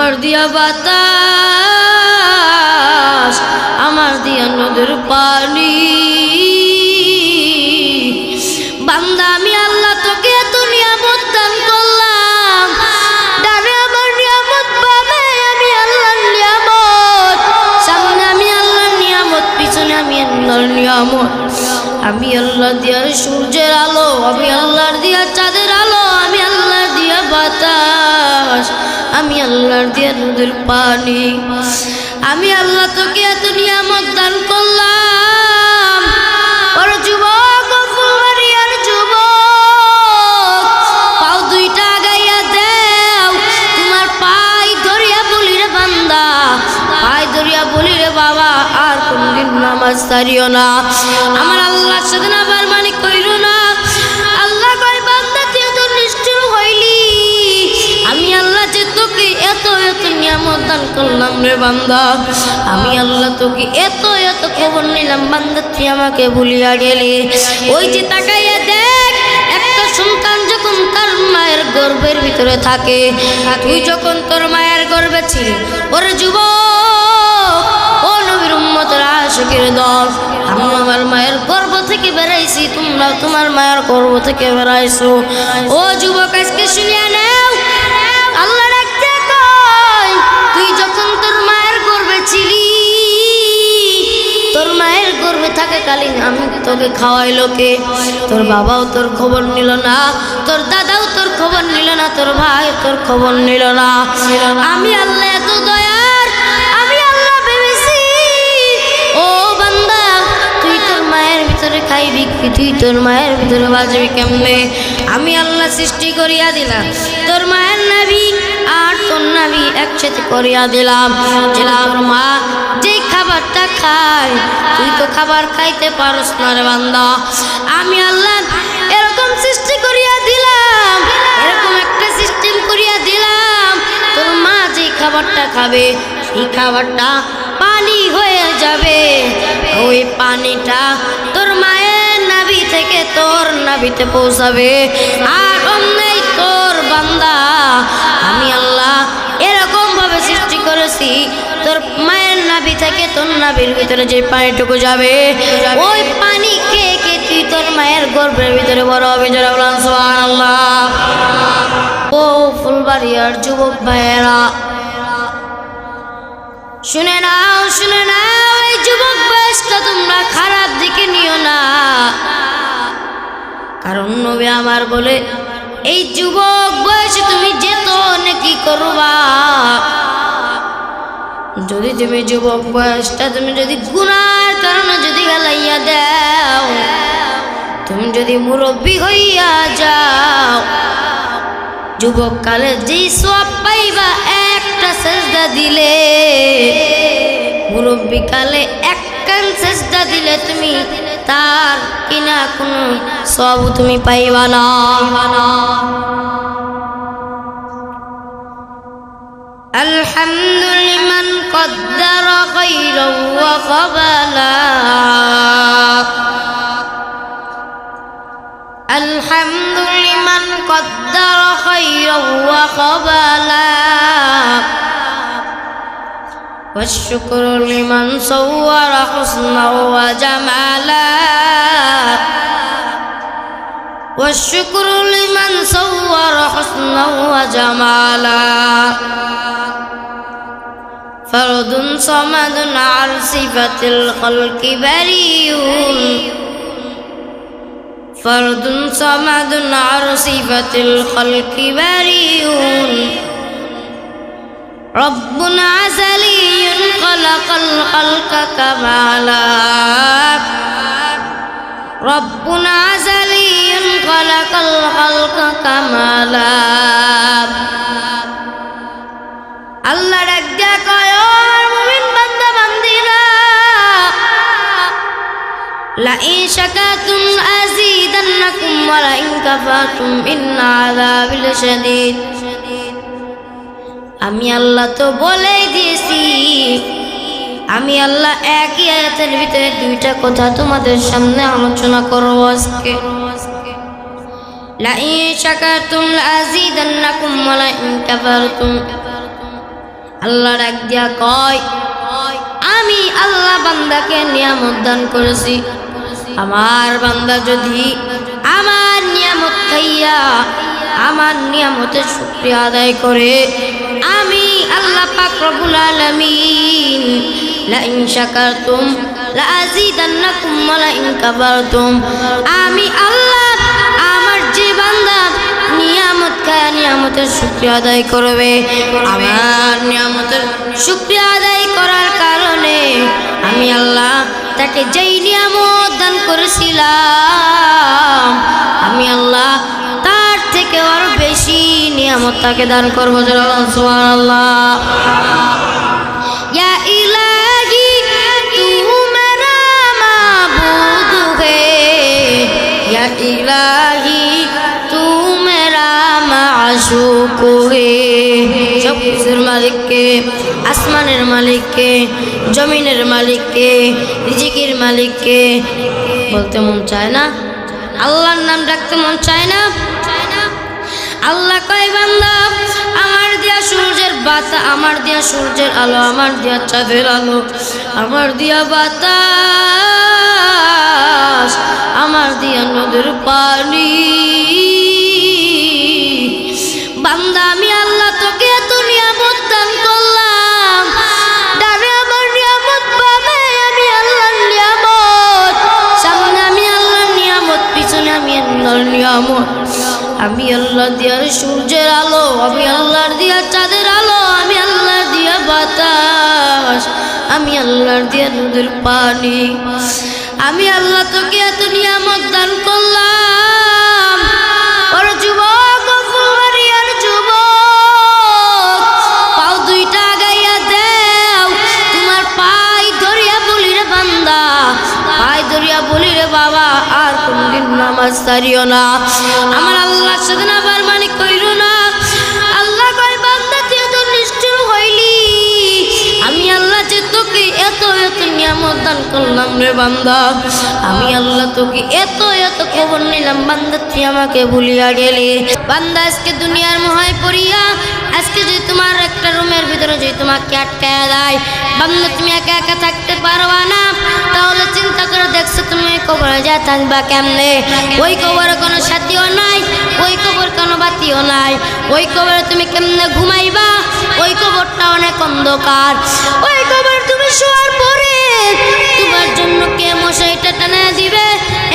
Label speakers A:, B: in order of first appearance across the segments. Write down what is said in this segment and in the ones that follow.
A: আমার দিয়া বাতাস, আমার দিয়া নদীর পানি। বান্দা আমি আল্লাহ তোকে এত নিয়ামত দান করলাম, ডানে আমার নিয়ামত, বামে আমি আল্লাহর নিয়ামত, সামনে আমি আল্লাহর নিয়ামত, পিছনে আমি আল্লাহর নিয়ামত। আমি আল্লাহ দিয়ার সূর্যের আলো, আমি আল্লাহর দিয়া চাঁদের আলো, আমি আল্লাহর দিয়া বাতাস, আমি আল্লাহর দিয়া নদীর পানি। আমি আল্লাহ তোকে এত নিয়ামত দান করলাম। ওর যুবক, ও ফুলবাড়িয়ার যুবক, পাও দুইটা আগাইয়া দেও, তোমার পাই ধরিয়া বলি রে বান্দা, পাই ধরিয়া বলি রে বাবা, আর কোনদিন নামাজ ছাড়িও না, আমার আল্লাহর সাথে না বারমানি কইরো না। আল্লাহ কয় বান্দা তুই তো নিষ্ঠুর হইলি, আমি আল্লাহ যে তোকে এত এত নিয়ামত দান করলাম রে বান্দা, আমি আল্লাহ তোকে এত এত খবর নিলাম, বান্দা তুই আমাকে ভুলিয়া গেলি। ওই যে তাকাইয়া দেখ, একটা সন্তান যখন তার মায়ের গর্ভের ভিতরে থাকে, তুই যখন তোর মায়ের গর্ভে ছিলি, ওরে যুবক, ও নবীর উম্মতের আশিকের দল, আমি আমার মায়ের গর্ভ থেকে বেরাইছি, তোমরা তোমার মায়ের গর্ভ থেকে বেরাইছো। ও যুবক, আজকে শুনিয়া নেও, আল্লাহ ডাকতে কয়, তুই যখন তোর মায়ের গর্ভে ছিলি, তোর মায়ের গর্ভে থাকাকালীন আমি তোকে খাওয়াইলো কে? তোর বাবাও তোর খবর নিল না, তোর দাদাও তোর খবর নিল না, তোর ভাই তোর খবর নিল না। আমি আল্লাহ এত দয়ার, আমি আল্লাহ ভেবেছি ও বান্দা তুই তোর মায়ের ভিতরে খাইবি কি, তুই তোর মায়ের ভিতরে বাঁচবি কেমনে? আমি আল্লাহ সৃষ্টি করিয়া দিলাম তোর মায়ের নাভি আর তোর নাভি একসাথে করিয়া দিলাম, যে তোর মা যে খাবারটা খায় তুই তো খাবার খাইতে পারস না রে বান্দা। আমি আল্লাহ এরকম সৃষ্টি করিয়া দিলাম, এরকম একটা সিস্টেম করিয়া দিলাম, তোর মা যে খাবারটা খাবে এই খাবারটা পানি হয়ে যাবে, ওই পানিটা তোর মায়ের নাভি থেকে তোর নাভিতে পৌঁছাবে। আর অন্যই তোর বান্দা আমি আল্লাহ এরকম ভাবে সৃষ্টি করেছি, তোর মায়ের নাভি থেকে তোর নাভির ভিতরে যে পানিটুকু যাবে, ওই পানি খেয়ে খেয়ে তুই তোর মায়ের গর্ভের ভিতরে বড় হবে। যারা বলেন সুবহানাল্লাহ। ও ফুলবাড়িয়ার যুবক ভাইয়েরা, শুনে নাও, শুনে নাও, এই যুবক বয়সটা তোমরা খারাপ দিকে নিও না, কারণ নবী আমার বলে এই যুবক বয়সে তুমি যেত নাকি করবা, যদি তুমি যুবক বয়সটা তুমি যদি গুনার কারণে যদি গালাইয়া দাও, তুমি যদি মুরব্বী হইয়া যাও, যুবক কালে যেই সওয়াব পাইবা একটা সেজদা দিলে, মুরব্বী কালে এক কান সেজদা দিলে তুমি তার কিনা কোনো সওয়াব তুমি পাইবা না। আলহামদুলিমান কদ্দারা খায়রান ওয়া ক্বাবালা, আলহামদুলিমান কদ্দারা খায়রান ওয়া ক্বাবালা, والشكر لمن صور حسنا وجمالا، والشكر لمن صور حسنا وجمالا، فرد صمد عن صفة الخلق بريء، فرد صمد عن صفة الخلق بريء، رب عزلي خلق الخلق كمالا، رب عزلي خلق الخلق كمالا। আল্লাহ ডাক দিয়া কয়, ও আমার মুমিন বান্দা বান্দিরা, লাইন শাকারতুম আযীদান্নাকুম ওয়া লাইন কাফারতুম ইন্না আযাবি লাশাদীদ। আমি আল্লাহ তো বলেই দিয়েছি, আমি আল্লাহ একই আয়াতের ভিতরে দুইটা কথা তোমাদের সামনে আলোচনা করব আজকে। লাইন শাকারতুম লাযীদান্নাকুম ওয়া লাইন কাফারতুম, আল্লাহ ডাক দিয়া কয়, আমি আল্লাহ বান্দাকে নিয়ামত দান করেছি, আমার বান্দা যদি আমার নিয়ামত খাইয়া আমার নিয়ামতের শুকরিয়া আদায় করে, আমি আল্লাহ পাক রব্বুল আলামিন লা ইন শাকারতুম লা আযীদান্নাকুম ওয়া লা ইন কাফারতুম, আমি আল্লাহ আমার যে বান্দা নিয়ামত খায় নিয়ামতের শুকরিয়া আদায় করবে, আমার নিয়ামতের শুকরিয়া আদায় করার কারণে আমি আল্লাহ তাকে যেই নিয়ামত দান করেছিলাম আমি আল্লাহ তার থেকে আরো বেশি নিয়ামত তাকে দান করবো। সুবহানাল্লাহ। ইয়া ইলাহি তু মেরা মাবুদ হে, ইয়া ইলাহি তু মেরা মাশুক হে। সব কিছুর মালিককে, আসমানের মালিককে, জমিনের মালিককে, রিজিকের মালিককে বলতে মন চায় না? আল্লাহর নাম ডাকতে মন চায় না? আল্লাহ কয় বান্দা আমার দিয়া সূর্যের বাতা, আমার দিয়া সূর্যের আলো, আমার দিয়া চাঁদের আলো, আমার দিয়া বাতাস, আমার দিয়া নদীর পানি, বান্দা আমি আল্লাহ তোকে এত নিয়ামত দান করলাম, ডানে আমার নিয়ামত, বামে আমি আল্লাহর নিয়ামত, সামনে আমি আল্লাহর নিয়ামত, পিছনে আমি আল্লাহর নিয়ামত, আমি আল্লাহ দিয়ার সূর্যের আলো, আমি আল্লাহর দিয়া চাঁদের আলো, আমি আল্লাহর দিয়া বাতাস, আমি আল্লাহর দিয়া নদীর পানি, আমি আল্লাহ তোকে এত নিয়ামত দান করলাম। ওর যুবক, ফুলবাড়িয়ার যুবক, পাও দুইটা আগাইয়া দেও, তোমার পাই ধরিয়া বলি রে বান্দা, পাই ধরিয়া বলি রে বাবা আর কোনদিন নামাজ ছাড়িও না, আমার আল্লাহর সাথে না বারমানি কইরো না। আল্লাহ কয় বান্দা তুই এত নিষ্ঠুর হইলি, আমি আল্লাহ যে তোকে এত এত নিয়ামত দান করলাম রে বান্দা, আমি আল্লাহ তোকে এত এত খবর নিলাম, বান্দা তুই আমাকে ভুলিয়া গেলি। বান্দা আজকে দুনিয়ার মোহায় পড়িয়া, আজকে যে তোমার একটা রুমের ভিতরে যে তোমাকে আটকায়া দেয়, বান্দা তুমি একা একা থাকতে পারবা না, তাহলে চিন্তা করে দেখছো তুমি ওই কবরে যা থাকবা কেমনে? ওই কবরে কোনো সাথীও নাই, ওই কবর কোনো বাতিও নাই, ওই কবরে তুমি কেমনে ঘুমাইবা? ওই কবরটা অনেক অন্ধকার, ওই কবর তুমি শোয়ার পরে তোমার জন্য কে মশাইটা টানা দিবে?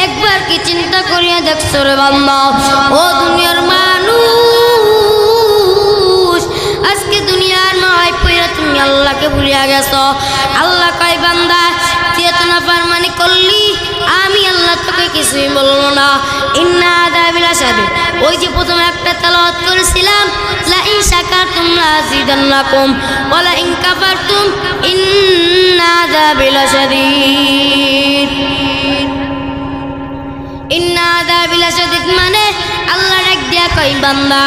A: একবার কি চিন্তা করিয়া দেখছো রে বান্দা? ও দুনিয়ার মানুষ, আজকে দুনিয়ার মায় পইরা তুমি আল্লাহকে ভুলিয়া গেছো। আল্লাহ কয় বান্দা তুই এত নাফরমানি করলি, আমি আল্লাহ তোকে কিছুই বলবো না। ইন্না আযাবি লাশাদীদ, ওই যে প্রথমে একটা তেলাওয়াত করেছিলাম, লা ইন শাকারতুম লা আযীদান্নাকুম ওয়া লা ইন কাফারতুম ইন্না আযাবি লাশাদীদ। ইন্না আযাবি লাশাদীদ মানে আল্লাহ ডাক দিয়া কই বান্দা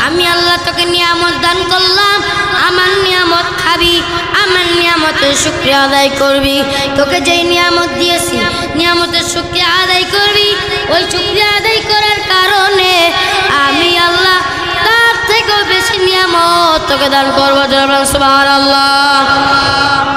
A: আমি আল্লাহ তোকে নিয়ামত দান করলাম, আমার নিয়ামত খাবি, আমার নিয়ামতের শুকরিয়া আদায় করবি, তোকে যেই নিয়ামত দিয়েছি নিয়ামতের শুকরিয়া আদায় করবি, ওই শুকরিয়া আদায় করার কারণে আমি আল্লাহ তার থেকেও বেশি নিয়ামত তোকে দান করবো। সুবহানাল্লাহ।